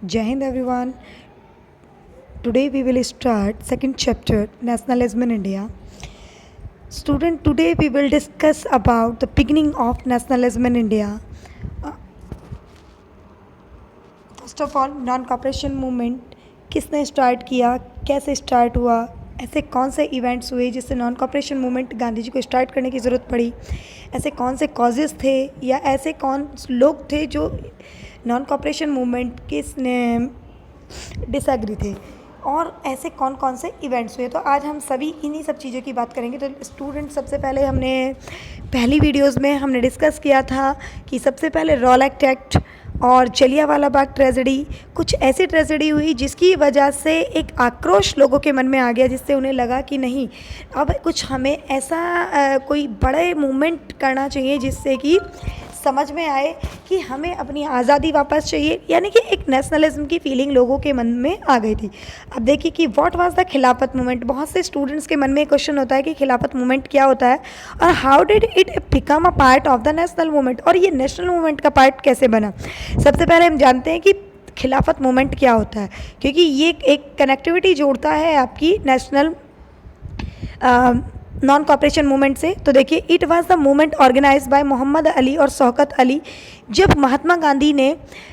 Jai Hind everyone. Today we will start second chapter Nationalism in India. Student, today we will discuss about the beginning of nationalism in India. First of all non cooperation movement किसने start किया, कैसे start हुआ, ऐसे कौन से events हुए जिससे non cooperation movement Gandhi ji को स्टार्ट करने की ज़रूरत पड़ी, ऐसे कौन से कॉजेज़ थे या ऐसे कौन लोग थे जो नॉन कॉपरेशन मूवमेंट के डिसएग्री थे, और ऐसे कौन कौन से इवेंट्स हुए। तो आज हम सभी इन्हीं सब चीज़ों की बात करेंगे। तो स्टूडेंट, सबसे पहले हमने पहली वीडियोस में हमने डिस्कस किया था कि सबसे पहले रॉलेट एक्ट और जलियांवाला बाग ट्रेजेडी, कुछ ऐसी ट्रेजेडी हुई जिसकी वजह से एक आक्रोश लोगों के मन में आ गया, जिससे उन्हें लगा कि नहीं, अब कुछ हमें ऐसा कोई बड़े मूवमेंट करना चाहिए जिससे कि समझ में आए कि हमें अपनी आज़ादी वापस चाहिए, यानी कि एक नेशनलिज्म की फीलिंग लोगों के मन में आ गई थी। अब देखिए कि व्हाट वाज द खिलाफत मूवमेंट। बहुत से स्टूडेंट्स के मन में क्वेश्चन होता है कि खिलाफत मूवमेंट क्या होता है और how did it become a part of the national movement, और ये नेशनल मूवमेंट का पार्ट कैसे बना। सबसे पहले हम जानते हैं कि खिलाफत मूवमेंट क्या होता है, क्योंकि ये एक कनेक्टिविटी जोड़ता है आपकी नेशनल नॉन कॉपरेशन मूवमेंट से। तो देखिए, it was the movement organize by Mohammad Ali और शौकत अली। जब महात्मा गांधी ने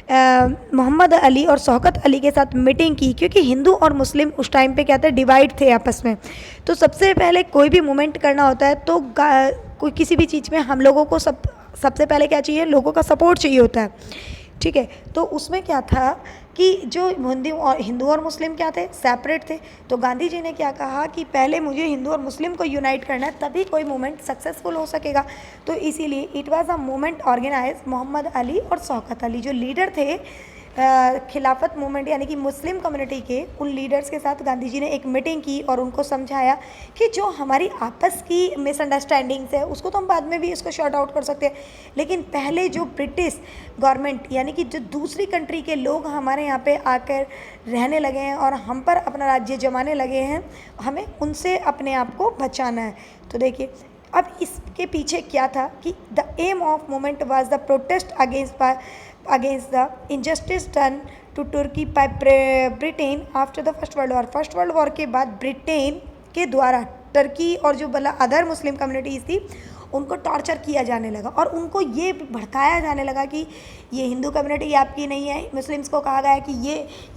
मोहम्मद अली और शौकत अली के साथ मीटिंग की, क्योंकि हिंदू और मुस्लिम उस टाइम पे क्या थे, डिवाइड थे आपस में। तो सबसे पहले कोई भी मूवमेंट करना होता है तो कोई किसी भी चीज़ में हम लोगों को सबसे पहले क्या चाहिए, लोगों का सपोर्ट चाहिए होता है। ठीक है, तो उसमें क्या था कि जो हिंदू और मुस्लिम क्या थे, सेपरेट थे। तो गांधी जी ने क्या कहा कि पहले मुझे हिंदू और मुस्लिम को यूनाइट करना है, तभी कोई मूवमेंट सक्सेसफुल हो सकेगा। तो इसीलिए it was a movement organize Mohammad Ali और शौकत अली, जो लीडर थे खिलाफत मूवमेंट यानी कि मुस्लिम कम्युनिटी के, उन लीडर्स के साथ गांधी जी ने एक मीटिंग की और उनको समझाया कि जो हमारी आपस की मिसअंडरस्टैंडिंग्स है उसको तो हम बाद में भी इसको शॉर्ट आउट कर सकते हैं, लेकिन पहले जो ब्रिटिश गवर्नमेंट यानी कि जो दूसरी कंट्री के लोग हमारे यहाँ पे आकर रहने लगे हैं और हम पर अपना राज्य जमाने लगे हैं, हमें उनसे अपने आप को बचाना है। तो देखिए, अब इसके पीछे क्या था कि the aim of movement was the protest against the injustice done to Turkey by Britain after the first world war. First world war के बाद ब्रिटेन के द्वारा तुर्की और जो अदर मुस्लिम कम्युनिटीज़ थी उनको टॉर्चर किया जाने लगा और उनको ये भड़काया जाने लगा कि ये हिंदू कम्युनिटी आपकी नहीं है, मुस्लिम्स को कहा गया कि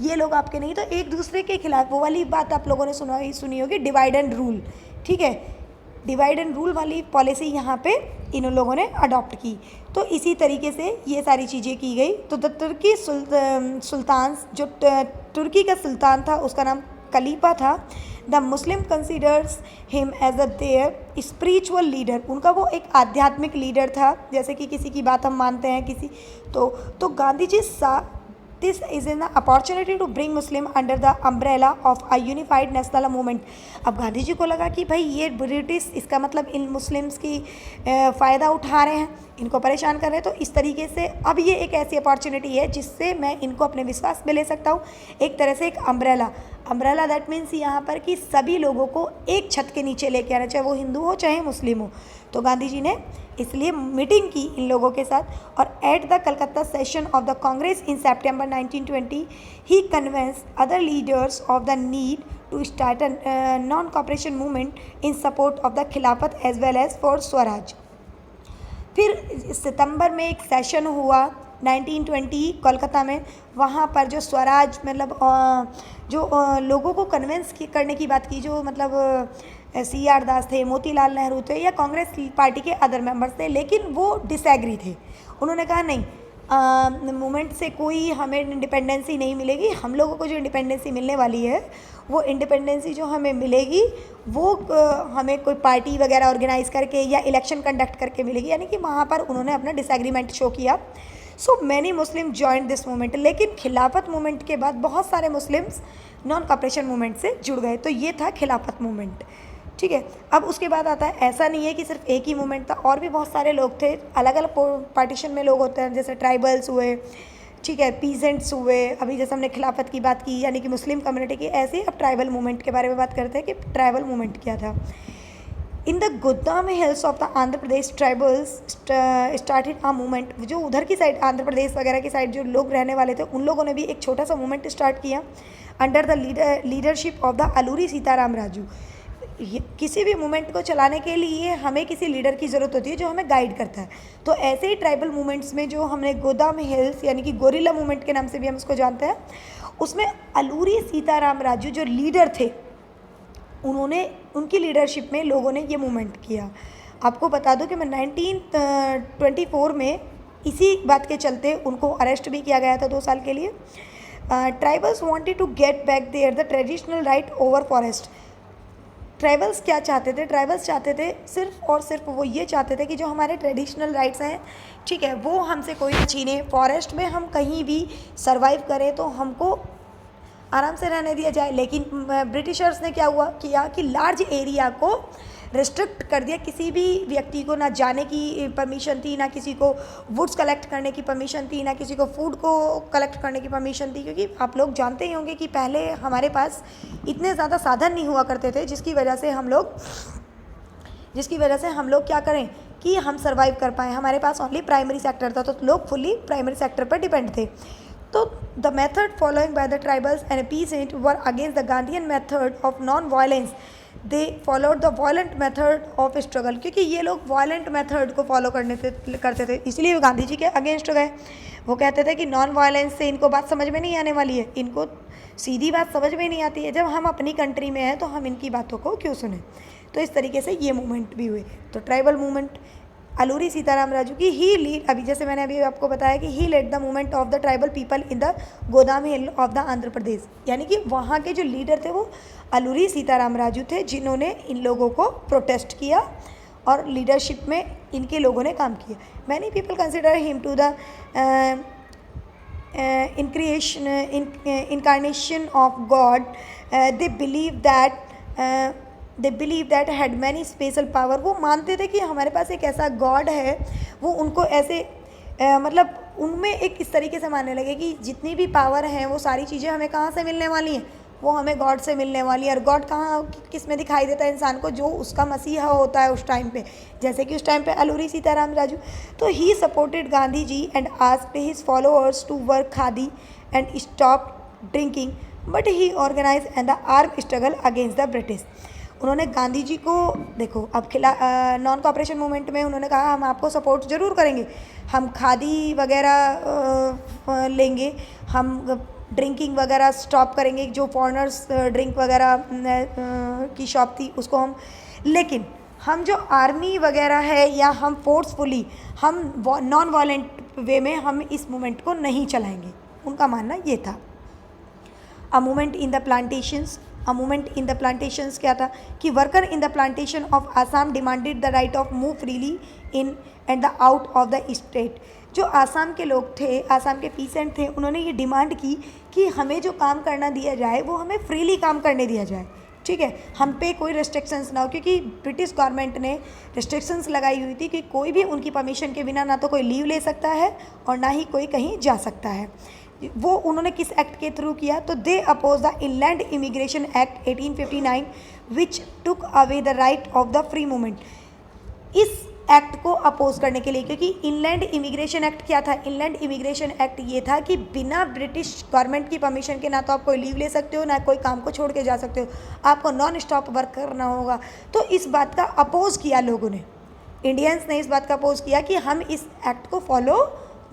ये लोग आपके नहीं। तो एक दूसरे के खिलाफ, वो वाली बात आप लोगों ने सुनी होगी, डिवाइड एंड रूल। ठीक है, डिवाइड एंड रूल वाली पॉलिसी यहाँ पे इन लोगों ने अडॉप्ट की। तो इसी तरीके से ये सारी चीज़ें की गई। तो द तुर्की सुल्तान, जो तुर्की का सुल्तान था उसका नाम खलीफा था। The Muslim considers him as a their spiritual leader, उनका वो एक आध्यात्मिक लीडर था, जैसे कि किसी की बात हम मानते हैं किसी। तो Gandhi ji this is an opportunity to bring Muslim under the umbrella of a unified national movement. अब गांधी जी को लगा कि भाई ये ब्रिटिश, इसका मतलब इन मुस्लिम्स की फ़ायदा उठा रहे हैं, इनको परेशान कर रहे हैं। तो इस तरीके से अब ये एक ऐसी अपॉर्चुनिटी है जिससे मैं इनको अपने विश्वास में ले सकता हूँ, एक तरह से एक अम्ब्रेला दैट मीन्स यहाँ पर कि सभी लोगों को एक छत के नीचे लेके आना, चाहे वो हिंदू हो चाहे मुस्लिम हो। तो गांधी जी ने इसलिए मीटिंग की इन लोगों के साथ। और at the Calcutta session of the Congress in September 1920 he convince other leaders of the need to start a non cooperation movement in support of the Khilafat as well as for swaraj. फिर सितंबर में एक सेशन हुआ 1920 कोलकाता में। वहाँ पर जो स्वराज मतलब लोगों को कन्विंस करने की बात की, जो मतलब CR दास थे, मोतीलाल नेहरू थे या कांग्रेस पार्टी के अदर मेंबर्स थे, लेकिन वो डिसएग्री थे। उन्होंने कहा नहीं, मूवमेंट से कोई हमें इंडिपेंडेंसी नहीं मिलेगी, हम लोगों को जो इंडिपेंडेंसी मिलने वाली है वो इंडिपेंडेंसी जो हमें मिलेगी वो हमें कोई पार्टी वगैरह ऑर्गेनाइज करके या इलेक्शन कंडक्ट करके मिलेगी। यानी कि वहाँ पर उन्होंने अपना डिसएग्रीमेंट शो किया। So many Muslim joint this movement. लेकिन खिलाफत मूवमेंट के बाद बहुत सारे मुस्लिम्स नॉन कॉपरेशन मूवमेंट से जुड़ गए। तो ये था खिलाफत मूवमेंट। ठीक है, अब उसके बाद आता है, ऐसा नहीं है कि सिर्फ एक ही मूवमेंट था, और भी बहुत सारे लोग थे, अलग अलग पार्टीशन में लोग होते हैं, जैसे ट्राइबल्स हुए, ठीक है, पीजेंट्स हुए। अभी जैसे हमने खिलाफत की बात की यानी कि मुस्लिम कम्युनिटी की, ऐसे ही अब ट्राइबल मूवमेंट के बारे में बात करते हैं कि ट्राइबल मूवमेंट क्या था। इन द गोदाम hills of the Andhra Pradesh tribals started a movement. जो उधर की साइड आंध्र प्रदेश वगैरह की साइड जो लोग रहने वाले थे उन लोगों ने भी एक छोटा सा मूवमेंट स्टार्ट किया under the leadership of the Alluri Sitarama Raju. किसी भी मूवमेंट को चलाने के लिए हमें किसी लीडर की ज़रूरत होती है जो हमें गाइड करता है। तो ऐसे ही ट्राइबल मूवमेंट्स में जो हमने गोदाम हिल्स यानी कि गोरिल्ला मूवमेंट के नाम से भी हम उसको जानते हैं, उसमें अलूरी सीताराम राजू जो लीडर थे उन्होंने उनकी लीडरशिप में लोगों ने ये मूवमेंट किया। आपको बता दूं कि मैं 1924 में इसी बात के चलते उनको अरेस्ट भी किया गया था 2 साल के लिए। Tribals wanted to get back their the traditional right over forest. Tribals क्या चाहते थे? ट्राइबल्स चाहते थे सिर्फ और सिर्फ वो ये चाहते थे कि जो हमारे ट्रेडिशनल राइट्स हैं, ठीक है, वो हमसे कोई ना छीने। फॉरेस्ट में हम कहीं भी सर्वाइव करें तो हमको आराम से रहने दिया जाए। लेकिन ब्रिटिशर्स ने क्या किया कि लार्ज एरिया को रिस्ट्रिक्ट कर दिया। किसी भी व्यक्ति को ना जाने की परमिशन थी, ना किसी को वुड्स कलेक्ट करने की परमिशन थी, ना किसी को फूड को कलेक्ट करने की परमिशन थी। क्योंकि आप लोग जानते ही होंगे कि पहले हमारे पास इतने ज़्यादा साधन नहीं हुआ करते थे जिसकी वजह से हम लोग क्या करें कि हम सर्वाइव कर पाएँ। हमारे पास ओनली प्राइमरी सेक्टर था, तो लोग फुल्ली प्राइमरी सेक्टर पर डिपेंड थे। तो the method following by the tribals and pheasant were against the Gandhian method of non violence. They followed the violent method of struggle. क्योंकि ये लोग वायलेंट मेथड को फॉलो करते थे, इसलिए वो गांधी जी के अगेंस्ट गए। वो कहते थे कि नॉन वायलेंस से इनको बात समझ में नहीं आने वाली है, इनको सीधी बात समझ में नहीं आती है। जब हम अपनी कंट्री में हैं तो हम इनकी बातों को क्यों सुने। तो इस तरीके से ये मूवमेंट भी हुए। तो ट्राइबल मूवमेंट अलूरी सीताराम राजू की ही लीड, अभी जैसे मैंने अभी आपको बताया कि he led the movement of the tribal people in the Gudem hill of the Andhra Pradesh. यानी कि वहाँ के जो लीडर थे वो अलूरी सीताराम राजू थे, जिन्होंने इन लोगों को प्रोटेस्ट किया और लीडरशिप में इनके लोगों ने काम किया। Many people consider him to the incarnation of God. They believe that had many special power. वो मानते थे कि हमारे पास एक ऐसा गॉड है। वो उनको ऐसे मतलब उनमें एक इस तरीके से मानने लगे कि जितनी भी पावर हैं वो सारी चीज़ें हमें कहाँ से मिलने वाली हैं, वो हमें गॉड से मिलने वाली है। और गॉड कहाँ किस में दिखाई देता है इंसान को? जो उसका मसीहा होता है उस टाइम पे, जैसे कि उस टाइम पे अलूरी सीताराम राजू। तो he supported Gandhi ji and asked his followers to work khadi and stop drinking, but he organize and the arm struggle against the British. उन्होंने गांधी जी को देखो अब नॉन कॉपरेशन मूवमेंट में उन्होंने कहा हम आपको सपोर्ट ज़रूर करेंगे, हम खादी वगैरह लेंगे, हम ड्रिंकिंग वगैरह स्टॉप करेंगे, जो फॉरेनर्स ड्रिंक वगैरह की शॉप थी उसको हम, लेकिन हम जो आर्मी वगैरह है या हम फोर्सफुली हम नॉन वायलेंट वे में हम इस मूवमेंट को नहीं चलाएंगे। उनका मानना ये था। A movement in the plantations क्या था कि worker in the plantation of Assam demanded the right of move freely in and the out of the state. जो आसाम के लोग थे, आसाम के पीसेंट थे, उन्होंने ये डिमांड की कि हमें जो काम करना दिया जाए वो हमें फ्रीली काम करने दिया जाए, ठीक है, हम पे कोई रिस्ट्रिक्शंस ना हो। क्योंकि ब्रिटिश गवर्नमेंट ने रिस्ट्रिक्शंस लगाई हुई थी कि कोई भी उनकी परमिशन के बिना ना तो कोई लीव ले सकता है और ना ही कोई कहीं जा सकता है। वो उन्होंने किस एक्ट के थ्रू किया? तो they oppose the inland immigration act 1859 which took away the right of the free movement. इस एक्ट को अपोज करने के लिए, क्योंकि इनलैंड इमिग्रेशन एक्ट क्या था? इनलैंड इमिग्रेशन एक्ट ये था कि बिना ब्रिटिश गवर्नमेंट की परमिशन के ना तो आप कोई लीव ले सकते हो, ना कोई काम को छोड़ के जा सकते हो, आपको नॉन स्टॉप वर्क करना होगा। तो इस बात का अपोज किया लोगों ने, इंडियंस ने इस बात का अपोज किया कि हम इस एक्ट को फॉलो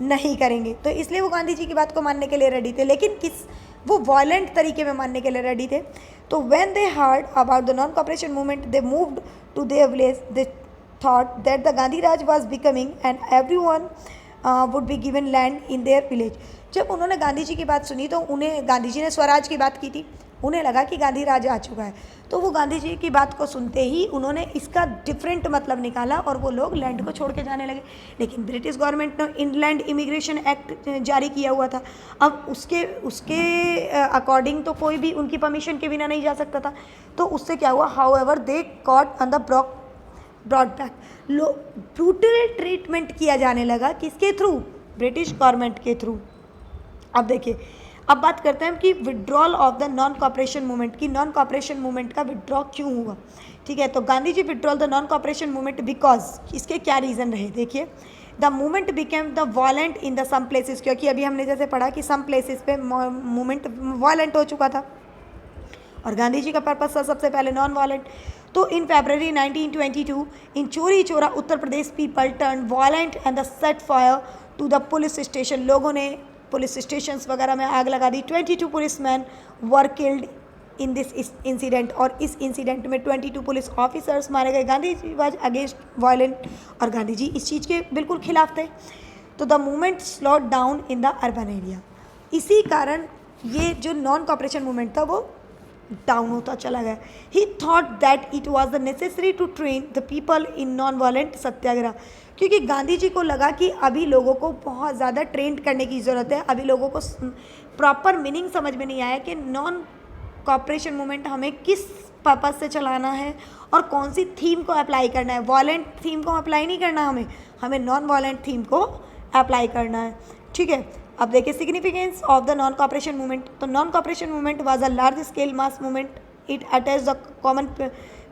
नहीं करेंगे। तो इसलिए वो गांधी जी की बात को मानने के लिए रेडी थे, लेकिन वो वायलेंट तरीके में मानने के लिए रेडी थे। तो when they heard about the non cooperation movement they moved to their village. They thought that the Gandhi Raj was becoming and everyone would be given land in their village। जब उन्होंने गांधी जी की बात सुनी तो उन्हें, गांधी जी ने स्वराज की बात की थी, उन्हें लगा कि गांधी राज आ चुका है। तो वो गांधी जी की बात को सुनते ही उन्होंने इसका डिफरेंट मतलब निकाला और वो लोग लैंड को छोड़ के जाने लगे। लेकिन ब्रिटिश गवर्नमेंट ने इनलैंड इमिग्रेशन एक्ट जारी किया हुआ था। अब उसके अकॉर्डिंग तो कोई भी उनकी परमिशन के बिना नहीं जा सकता था। तो उससे क्या हुआ? However they caught on the broad back. Brutal treatment किया जाने लगा, किसके थ्रू? ब्रिटिश गवर्नमेंट के थ्रू। अब देखिए, अब बात करते हैं कि withdrawal of the non cooperation movement की, नॉन कॉपरेशन मूवमेंट का विड्रॉ क्यों हुआ। ठीक है, तो Gandhi ji withdrawal the non cooperation movement because, इसके क्या रीज़न रहे देखिए। The movement became the violent in the some places, क्योंकि अभी हमने जैसे पढ़ा कि सम प्लेसेस पे मूवमेंट वॉलेंट हो चुका था और गांधी जी का पर्पस था सबसे पहले नॉन वॉलेंट। तो इन फरवरी 1922 in Chauri Chaura Uttar Pradesh people turn violent and the set fire to the police station, लोगों ने पुलिस स्टेशन वगैरह में आग लगा दी। 22 policemen were killed in this incident, और इस इंसिडेंट में 22 पुलिस ऑफिसर्स मारे गए। Gandhi ji was against violent और गांधी जी इस चीज़ के बिल्कुल खिलाफ थे। तो the movement slowed down in the urban area, इसी कारण ये जो नॉन कॉपरेशन मूवमेंट था वो डाउन होता चला गया। He thought that it was the necessary to train the people in non violent satyagraha, क्योंकि गांधी जी को लगा कि अभी लोगों को बहुत ज़्यादा ट्रेन करने की ज़रूरत है। अभी लोगों को प्रॉपर मीनिंग समझ में नहीं आया कि नॉन कॉपरेशन मूवमेंट हमें किस पर्पज़ से चलाना है और कौन सी थीम को अप्लाई करना है। वॉलेंट थीम को अप्लाई नहीं करना, हमें नॉन वॉलेंट थीम को अप्लाई करना है। ठीक है, अब देखिए significance of the non cooperation movement. तो non cooperation movement was a large scale mass movement, it attach the common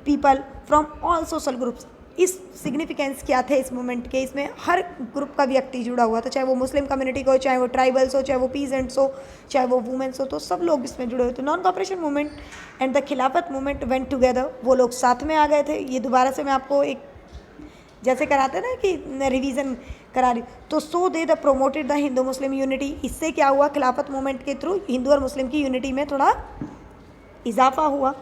people from all social groups. इस सिग्निफिकेंस क्या थे इस मूवमेंट के, इसमें हर ग्रुप का व्यक्ति जुड़ा हुआ था, चाहे वो मुस्लिम कम्युनिटी को, चाहे वो ट्राइबल्स हो, चाहे वो पीजेंट्स हो, चाहे वो वुमेन्स हो, तो सब लोग इसमें जुड़े हुए थे। Non cooperation movement and the खिलाफत मूवमेंट वेंट टुगेदर, वो लोग साथ में आ गए थे। ये दोबारा से मैं आपको एक जैसे कराते हैं ना कि रिवीजन करा रही, तो so they the promoted the Hindu Muslim unity. इससे क्या हुआ, खिलाफत मूवमेंट के थ्रू हिंदू और मुस्लिम की यूनिटी में थोड़ा इजाफा हुआ।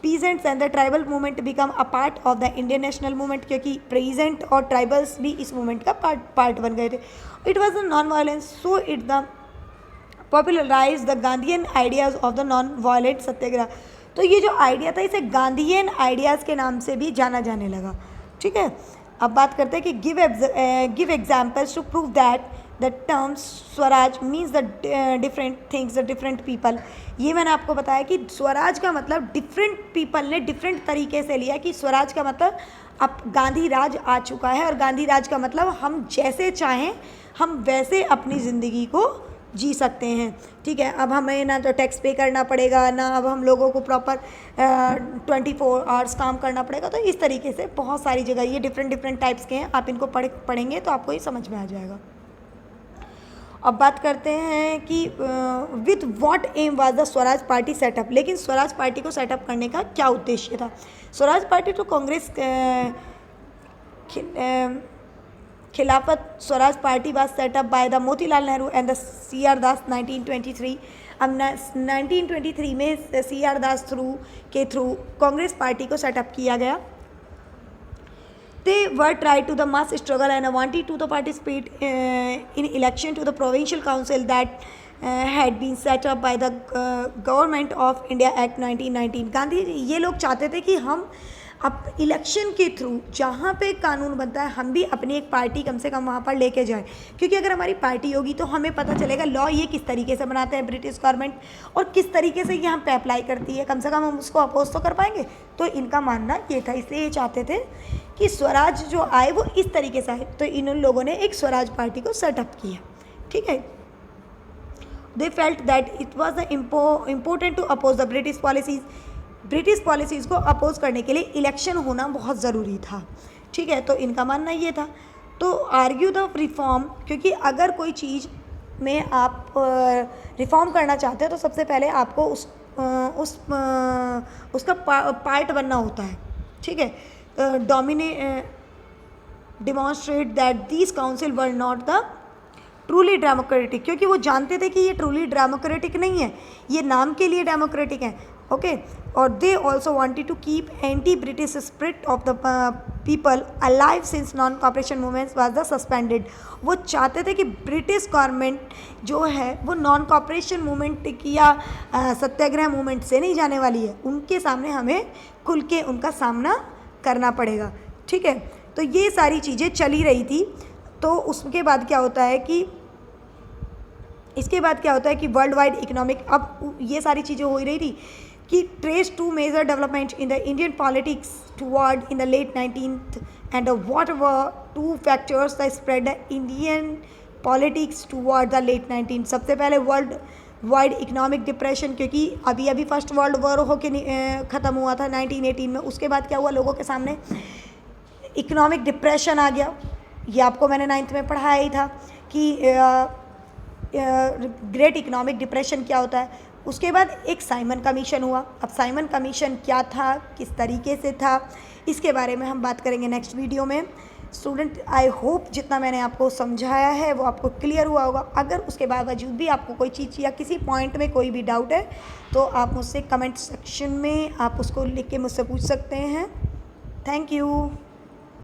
Peasants and the tribal movement become a part of the Indian national movement, क्योंकि पीजेंट और ट्राइबल्स भी इस मूवमेंट का पार्ट बन गए थे। It was the non violence, so it the popularise the Gandhian ideas of the non violent satyagraha. तो ये जो आइडिया था इसे गांधीयन आइडियाज़ के नाम से भी जाना जाने लगा। ठीक है, अब बात करते हैं कि give examples to prove that the terms swaraj means the different things the different people. ये मैंने आपको बताया कि स्वराज का मतलब डिफरेंट पीपल ने डिफरेंट तरीके से लिया, कि स्वराज का मतलब अब गांधी राज आ चुका है और गांधी राज का मतलब हम जैसे चाहें हम वैसे अपनी ज़िंदगी को जी सकते हैं। ठीक है, अब हमें ना तो टैक्स पे करना पड़ेगा, ना अब हम लोगों को प्रॉपर 24 आवर्स काम करना पड़ेगा। तो इस तरीके से बहुत सारी जगह ये डिफरेंट टाइप्स के हैं, आप इनको पढ़ेंगे तो आपको ये समझ में आ जाएगा। अब बात करते हैं कि with what am was the Swaraj party setup, लेकिन स्वराज पार्टी को सेटअप करने का क्या उद्देश्य था। स्वराज पार्टी तो Congress Khilafat Swaraj party was set up by the Motilal Nehru and the C R Das 1923। अब 1923 में सी आर दास के थ्रू कांग्रेस पार्टी को सेटअप किया गया। They were tried to the mass struggle and wanted to participate in election to the provincial council that had been set up by the government of India Act 1919। Gandhi ये लोग चाहते थे कि हम अब इलेक्शन के थ्रू जहाँ पे कानून बनता है हम भी अपनी एक पार्टी कम से कम वहाँ पर लेके जाएं, क्योंकि अगर हमारी पार्टी होगी तो हमें पता चलेगा लॉ ये किस तरीके से बनाते हैं ब्रिटिश गवर्नमेंट और किस तरीके से यहाँ पे अप्लाई करती है, कम से कम हम उसको अपोज तो कर पाएंगे। तो इनका मानना ये था, इसलिए ये चाहते थे कि स्वराज जो आए वो इस तरीके से आए। तो इन लोगों ने एक स्वराज पार्टी को सेटअप किया। ठीक है, they felt that it was the important to oppose the British policies. British policies को अपोज करने के लिए इलेक्शन होना बहुत ज़रूरी था। ठीक है, तो इनका मानना ये था। तो आर्ग्यू द रिफॉर्म, क्योंकि अगर कोई चीज़ में आप रिफॉर्म करना चाहते हो तो सबसे पहले आपको उसका पार्ट बनना होता है। ठीक है, demonstrate that these council were not the truly democratic, क्योंकि वो जानते थे कि ये ट्रूली डेमोक्रेटिक नहीं है, ये नाम के लिए डेमोक्रेटिक है। ओके, और they also wanted to keep anti British spirit of the people alive since non cooperation movements was the suspended. वो चाहते थे कि ब्रिटिश गवर्नमेंट जो है वो नॉन कॉपरेशन मूवमेंट की या सत्याग्रह मूवमेंट से नहीं जाने वाली है, उनके सामने हमें खुल के उनका सामना करना पड़ेगा। ठीक है, तो ये सारी चीज़ें चली रही थी। तो उसके बाद क्या होता है कि इसके बाद क्या होता है कि वर्ल्ड वाइड इकोनॉमिक, अब ये सारी चीज़ें हो ही रही थी कि trace to major development in the Indian politics toward in the late 19th and what were two factors the spread the Indian politics toward the late 19th। सबसे पहले वर्ल्ड वाइड इकोनॉमिक डिप्रेशन, क्योंकि अभी अभी first world war होके ख़त्म हुआ था 1918 में। उसके बाद क्या हुआ, लोगों के सामने इकोनॉमिक डिप्रेशन आ गया। ये आपको मैंने 9th में पढ़ाया ही था कि ग्रेट इकोनॉमिक डिप्रेशन क्या होता है। उसके बाद एक साइमन कमीशन हुआ। अब साइमन कमीशन क्या था, किस तरीके से था, इसके बारे में हम बात करेंगे नेक्स्ट वीडियो में। स्टूडेंट, आई होप जितना मैंने आपको समझाया है वो आपको क्लियर हुआ होगा। अगर उसके बावजूद भी आपको कोई चीज़ या किसी पॉइंट में कोई भी डाउट है तो आप मुझसे कमेंट सेक्शन में आप उसको लिख के मुझसे पूछ सकते हैं। Thank you.